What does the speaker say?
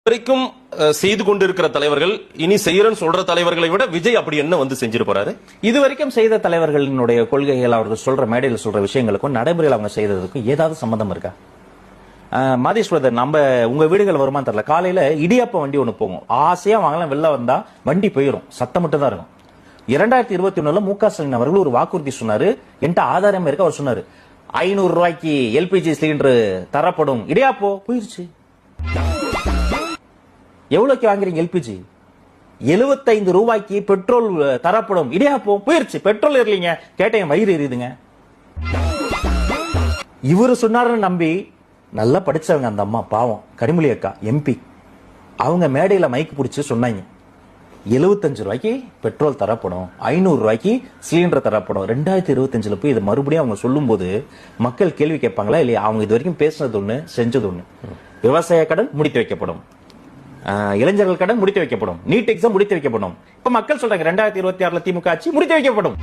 வரைக்கும் செய்து கொண்டிருக்கிற தலைவர்கள் இனி செய்யறன்னு சொல்ற தலைவர்களை விட விஜய் அப்படி என்ன வந்து செஞ்சிட்டு போறாரு? இதுவரைக்கும் செய்த தலைவர்களினுடைய கொள்கைகள், அவர்கள் சொல்ற மேடையில் சொல்ற விஷயங்களுக்கும் நடைமுறையில் அவங்க செய்ததுக்கும் ஏதாவது சம்பந்தம் இருக்கா? மாதேஷ் பிரதர், நம்ம உங்க வீடுகள் வருமா தெரியல, காலையில இடியாப்ப வண்டி ஒண்ணு போகும், ஆசையா வாங்கலாம், வெளில வந்தா வண்டி போயிடும், சத்தம் மட்டும் தான் இருக்கும். 2021 மு.க. ஸ்டாலின் அவர்கள் ஒரு வாக்குறுதி சொன்னாரு, என்கிட்ட ஆதாரம் இருக்கு. அவர் சொன்னாரு 500 ரூபாய்க்கு எல்பிஜி சிலிண்டர் தரப்படும், இடியாப்போ போயிருச்சு. எவ்வளவுக்கு வாங்குறீங்க எல்பிஜி? 75 ரூபாய்க்கு பெட்ரோல் தரப்படும், இடியாப்போ போயிருச்சு. பெட்ரோல் இல்லைங்க, கேட்டேன், வயிறு எரியுதுங்க. இவரு சொன்னாருன்னு நம்பி நல்லா படிச்சவங்க அந்த அம்மா, பாவம் கனிமொழி அக்கா எம்பி, அவங்க மேடையில மைக்கு பிடிச்சு சொன்னாங்க 75 ரூபாய்க்கு பெட்ரோல் தரப்படும், 500 ரூபாய்க்கு சிலிண்டர் தரப்படும். 2025 போய் இதை மறுபடியும் அவங்க சொல்லும் போது மக்கள் கேள்வி கேட்பாங்களா இல்லையா? அவங்க இது வரைக்கும் பேசுனது ஒண்ணு, செஞ்சது ஒண்ணு. விவசாய கடன் முடித்து வைக்கப்படும், இளைஞர்கள் கடன் முடித்து வைக்கப்படும், நீட் எக்ஸாம் முடித்து வைக்கப்படும். இப்ப மக்கள் சொல்றாங்க 2026 திமுக ஆட்சி முடித்து வைக்கப்படும்.